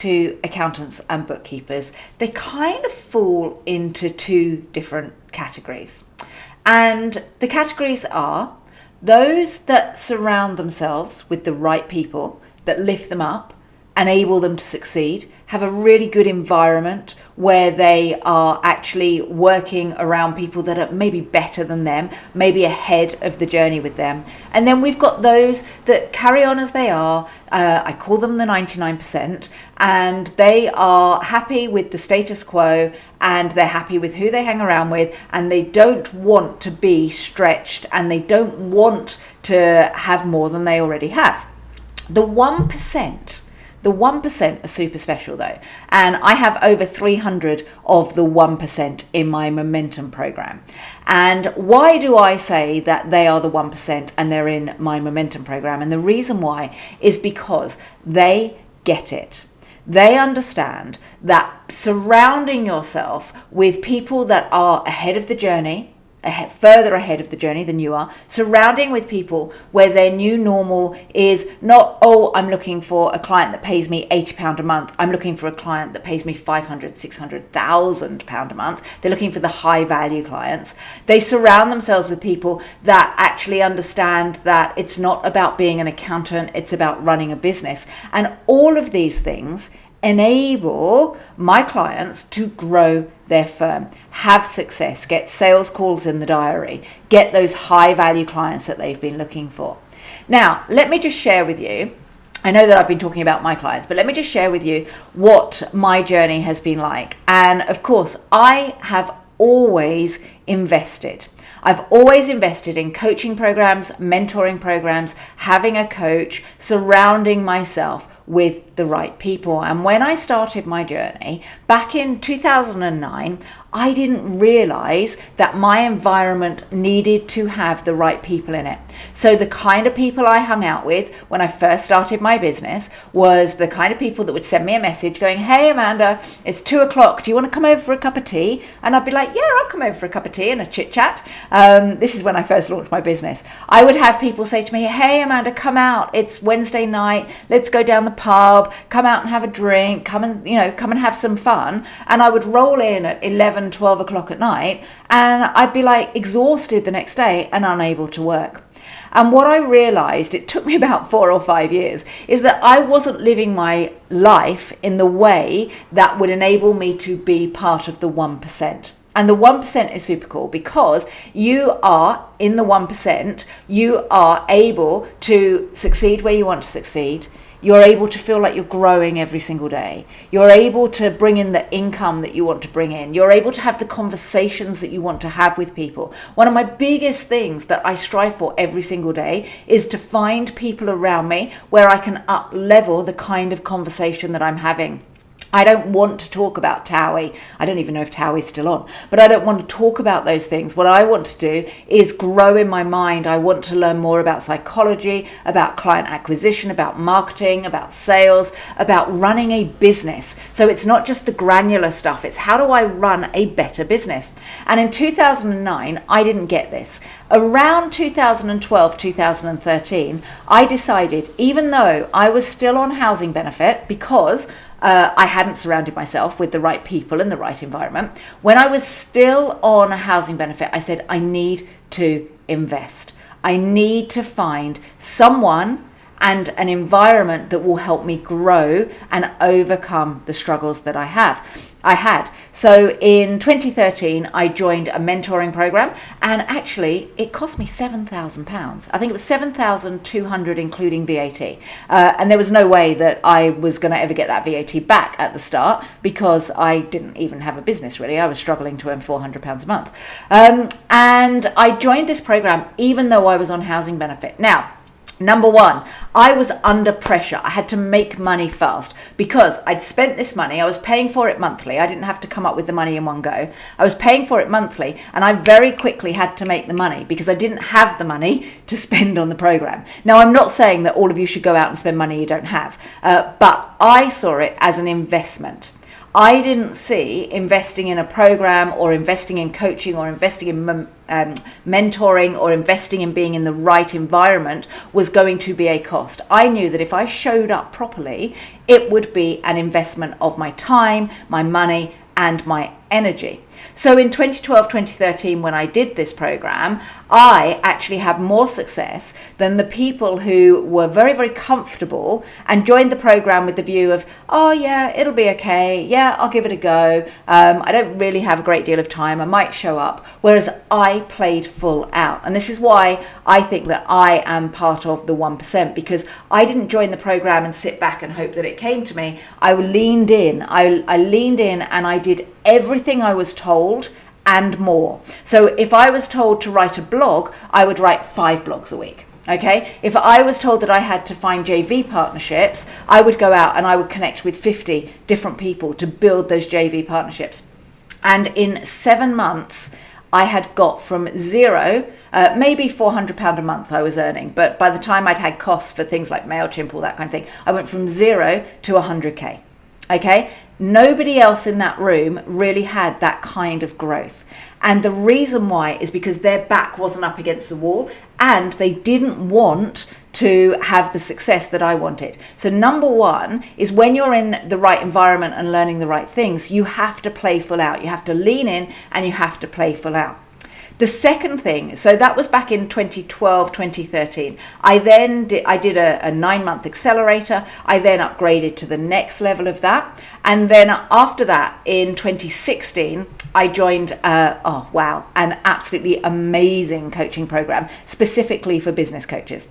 to accountants and bookkeepers, they kind of fall into two different categories. And the categories are those that surround themselves with the right people that lift them up, enable them to succeed, have a really good environment where they are actually working around people that are maybe better than them, maybe ahead of the journey with them. And then we've got those that carry on as they are. I call them the 99%, and they are happy with the status quo, and they're happy with who they hang around with, and they don't want to be stretched, and they don't want to have more than they already have. The 1% are super special though. And I have over 300 of the 1% in my Momentum program. And why do I say that they are the 1% and they're in my Momentum program? And the reason why is because they get it. They understand that surrounding yourself with people that are ahead of the journey, further ahead of the journey than you are, surrounding with people where their new normal is not, oh, I'm looking for a client that pays me £80 a month. I'm looking for a client that pays me £500, £600, £1,000 a month. They're looking for the high value clients. They surround themselves with people that actually understand that it's not about being an accountant, it's about running a business. And all of these things enable my clients to grow their firm, have success, get sales calls in the diary, get those high value clients that they've been looking for. Now, let me just share with you, I know that I've been talking about my clients, but let me just share with you what my journey has been like. And of course, I have always invested. I've always invested in coaching programs, mentoring programs, having a coach, surrounding myself with the right people. And when I started my journey back in 2009, I didn't realize that my environment needed to have the right people in it. So the kind of people I hung out with when I first started my business was the kind of people that would send me a message going, hey Amanda, it's 2:00. Do you want to come over for a cup of tea? And I'd be like, yeah, I'll come over for a cup of tea and a chit chat. This is when I first launched my business. I would have people say to me, hey Amanda, come out. It's Wednesday night. Let's go down the pub, come out and have a drink, come and have some fun. And I would roll in at 12 o'clock at night, and I'd be like exhausted the next day and unable to work. And what I realized, it took me about 4 or 5 years, is that I wasn't living my life in the way that would enable me to be part of the 1%. And the 1% is super cool because you are in the 1%, you are able to succeed where you want to succeed. You're able to feel like you're growing every single day. You're able to bring in the income that you want to bring in. You're able to have the conversations that you want to have with people. One of my biggest things that I strive for every single day is to find people around me where I can up level the kind of conversation that I'm having. I don't want to talk about TOWIE. I don't even know if TOWIE's still on, but I don't want to talk about those things. What I want to do is grow in my mind. I want to learn more about psychology, about client acquisition, about marketing, about sales, about running a business. So it's not just the granular stuff. It's how do I run a better business? And in 2009, I didn't get this. Around 2012, 2013, I decided, even though I was still on housing benefit because I hadn't surrounded myself with the right people and the right environment. When I was still on a housing benefit, I said, I need to invest. I need to find someone and an environment that will help me grow and overcome the struggles that I had. So in 2013, I joined a mentoring program, and actually it cost me £7,000. I think it was £7,200 including VAT. And there was no way that I was going to ever get that VAT back at the start because I didn't even have a business really. I was struggling to earn £400 a month. And I joined this program even though I was on housing benefit. Now, number one, I was under pressure. I had to make money fast because I'd spent this money. I was paying for it monthly. I didn't have to come up with the money in one go. I was paying for it monthly, and I very quickly had to make the money because I didn't have the money to spend on the program. Now, I'm not saying that all of you should go out and spend money you don't have, but I saw it as an investment. I didn't see investing in a program or investing in coaching or investing in mentoring or investing in being in the right environment was going to be a cost. I knew that if I showed up properly, it would be an investment of my time, my money, and my energy. So in 2012, 2013, when I did this program, I actually had more success than the people who were very, very comfortable and joined the program with the view of, oh yeah, it'll be okay. Yeah, I'll give it a go. I don't really have a great deal of time. I might show up. Whereas I played full out. And this is why I think that I am part of the 1%, because I didn't join the program and sit back and hope that it came to me. I leaned in. I leaned in and I did everything I was told and more. So if I was told to write a blog, I would write 5 blogs a week. Okay. If I was told that I had to find JV partnerships, I would go out and I would connect with 50 different people to build those JV partnerships. And in 7 months, I had got from zero, maybe £400 a month I was earning. But by the time I'd had costs for things like MailChimp, all that kind of thing, I went from 0 to 100K. Okay, nobody else in that room really had that kind of growth. And the reason why is because their back wasn't up against the wall and they didn't want to have the success that I wanted. So number one is when you're in the right environment and learning the right things, you have to play full out. You have to lean in and you have to play full out. The second thing, so that was back in 2012, 2013. I did a 9-month accelerator. I then upgraded to the next level of that. And then after that, in 2016, I joined, an absolutely amazing coaching program, specifically for business coaches.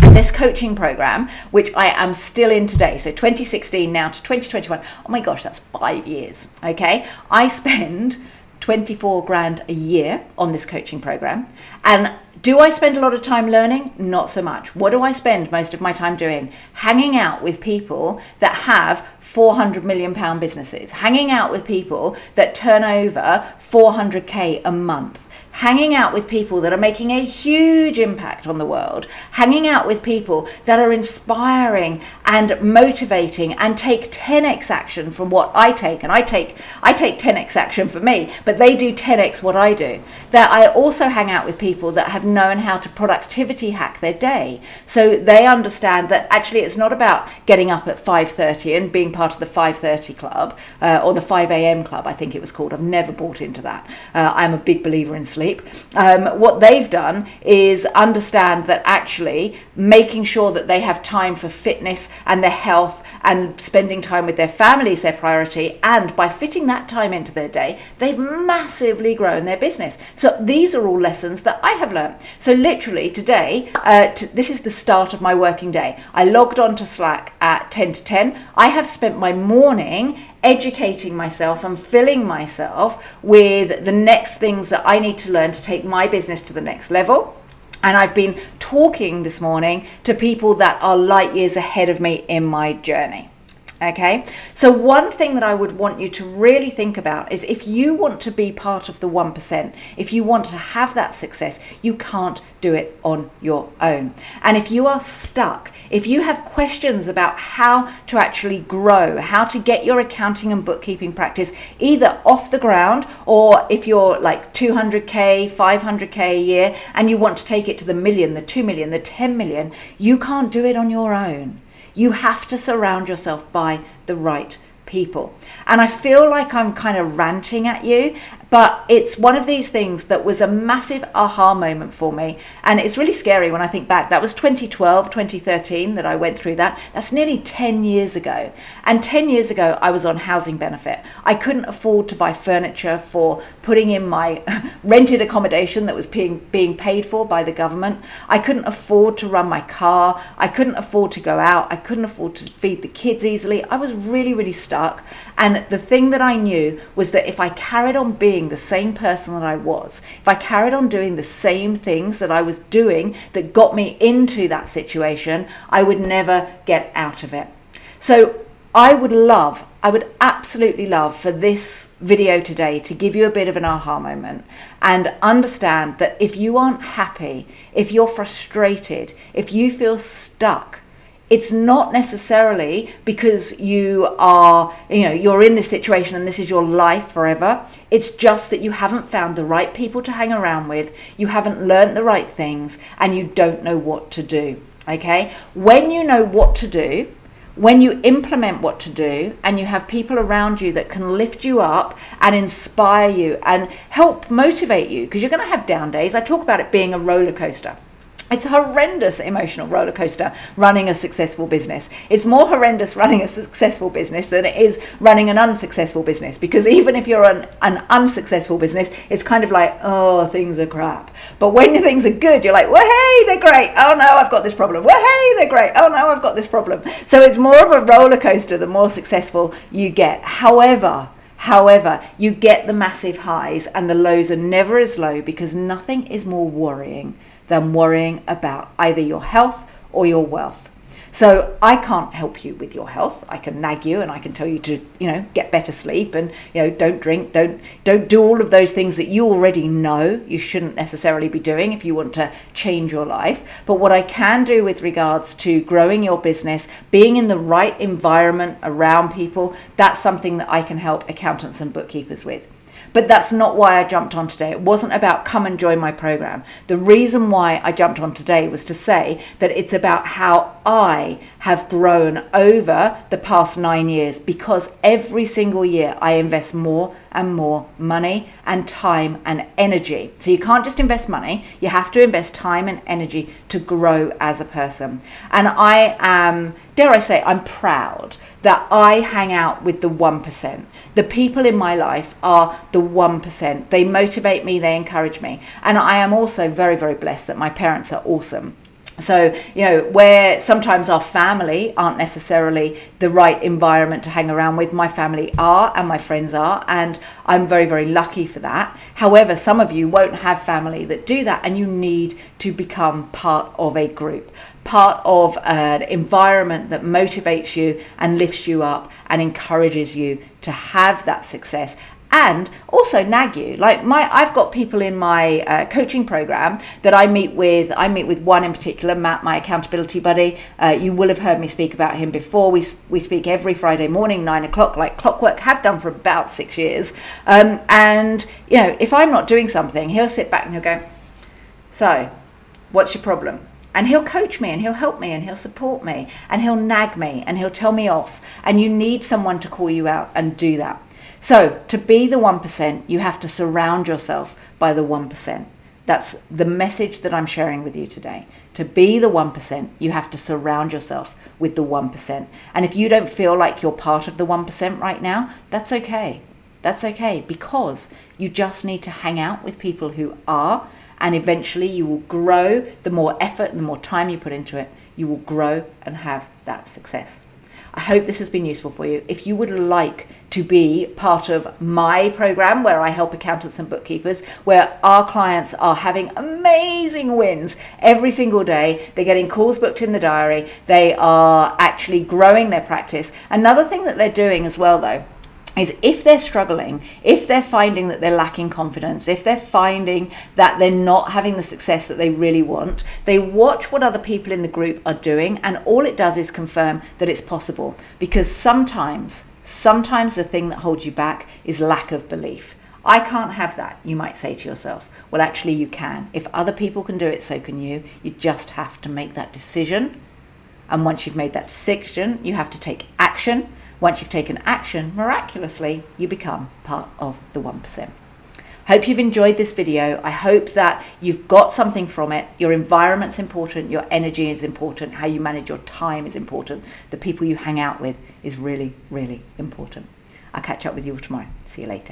This coaching program, which I am still in today, so 2016 now to 2021, oh my gosh, that's 5 years, okay? I spend 24 grand a year on this coaching program. And do I spend a lot of time learning? Not so much. What do I spend most of my time doing? Hanging out with people that have £400 million businesses, hanging out with people that turn over 400K a month, hanging out with people that are making a huge impact on the world, hanging out with people that are inspiring and motivating and take 10x action from what I take. And I take 10x action for me, but they do 10x what I do. That I also hang out with people that have known how to productivity hack their day. So they understand that actually it's not about getting up at 5:30 and being part of the 5:30 club or the 5 a.m. club, I think it was called. I've never bought into that. I'm a big believer in sleep. What they've done is understand that actually making sure that they have time for fitness and their health and spending time with their family is their priority, and by fitting that time into their day, they've massively grown their business. So these are all lessons that I have learned. So literally today, this is the start of my working day. I logged on to Slack at 10 to 10. I have spent my morning educating myself and filling myself with the next things that I need to learn to take my business to the next level. And I've been talking this morning to people that are light years ahead of me in my journey. Okay, so one thing that I would want you to really think about is if you want to be part of the 1%, if you want to have that success, you can't do it on your own. And if you are stuck, if you have questions about how to actually grow, how to get your accounting and bookkeeping practice either off the ground, or if you're like 200K, 500K a year, and you want to take it to the million, the 2 million, the 10 million, you can't do it on your own. You have to surround yourself by the right people. And I feel like I'm kind of ranting at you, but it's one of these things that was a massive aha moment for me. And it's really scary when I think back. That was 2012, 2013 that I went through that. That's nearly 10 years ago. And 10 years ago, I was on housing benefit. I couldn't afford to buy furniture for putting in my rented accommodation that was being paid for by the government. I couldn't afford to run my car. I couldn't afford to go out. I couldn't afford to feed the kids easily. I was really, really stuck. And the thing that I knew was that if I carried on being the same person that I was, if I carried on doing the same things that I was doing that got me into that situation, I would never get out of it. So I would absolutely love for this video today to give you a bit of an aha moment and understand that if you aren't happy, if you're frustrated, if you feel stuck It's not necessarily because you're in this situation and this is your life forever. It's just that you haven't found the right people to hang around with, you haven't learned the right things, and you don't know what to do. Okay? When you know what to do, when you implement what to do, and you have people around you that can lift you up and inspire you and help motivate you, because you're going to have down days. I talk about it being a roller coaster. It's a horrendous emotional roller coaster running a successful business. It's more horrendous running a successful business than it is running an unsuccessful business, because even if you're an unsuccessful business, it's kind of like, oh, things are crap. But when things are good, you're like, well, hey, they're great. Oh no, I've got this problem. Well, hey, they're great. Oh no, I've got this problem. So it's more of a roller coaster the more successful you get. However, you get the massive highs, and the lows are never as low, because nothing is more worrying than worrying about either your health or your wealth. So I can't help you with your health. I can nag you and I can tell you to, get better sleep and, don't drink, don't do all of those things that you already know you shouldn't necessarily be doing if you want to change your life. But what I can do with regards to growing your business, being in the right environment around people, that's something that I can help accountants and bookkeepers with. But that's not why I jumped on today. It wasn't about come and join my program. The reason why I jumped on today was to say that it's about how I have grown over the past 9 years, because every single year I invest more and more money and time and energy. So you can't just invest money, you have to invest time and energy to grow as a person. And I am, dare I say, I'm proud that I hang out with the 1%. The people in my life are the 1%. They motivate me, they encourage me. And I am also very, very blessed that my parents are awesome. So, where sometimes our family aren't necessarily the right environment to hang around with, my family are and my friends are, and I'm very, very lucky for that. However, some of you won't have family that do that, and you need to become part of a group, part of an environment that motivates you and lifts you up and encourages you to have that success. And also nag you. I've got people in my coaching program that I meet with. I meet with one in particular, Matt, my accountability buddy. You will have heard me speak about him before. We speak every Friday morning, 9 o'clock, like clockwork. Have done for about 6 years. And if I'm not doing something, he'll sit back and he'll go, "So, what's your problem?" And he'll coach me and he'll help me and he'll support me and he'll nag me and he'll tell me off. And you need someone to call you out and do that. So to be the 1%, you have to surround yourself by the 1%. That's the message that I'm sharing with you today. To be the 1%, you have to surround yourself with the 1%. And if you don't feel like you're part of the 1% right now, that's okay. That's okay, because you just need to hang out with people who are, and eventually you will grow. The more effort and the more time you put into it, you will grow and have that success. I hope this has been useful for you. If you would like to be part of my program, where I help accountants and bookkeepers, where our clients are having amazing wins every single day, they're getting calls booked in the diary, they are actually growing their practice. Another thing that they're doing as well, though, is if they're struggling, if they're finding that they're lacking confidence, if they're finding that they're not having the success that they really want, they watch what other people in the group are doing, and all it does is confirm that it's possible. Because sometimes the thing that holds you back is lack of belief. I can't have that, you might say to yourself. Well, actually you can. If other people can do it, so can you. You just have to make that decision. And once you've made that decision, you have to take action. Once you've taken action, miraculously, you become part of the 1%. Hope you've enjoyed this video. I hope that you've got something from it. Your environment's important, your energy is important, how you manage your time is important, the people you hang out with is really, really important. I'll catch up with you tomorrow. See you later.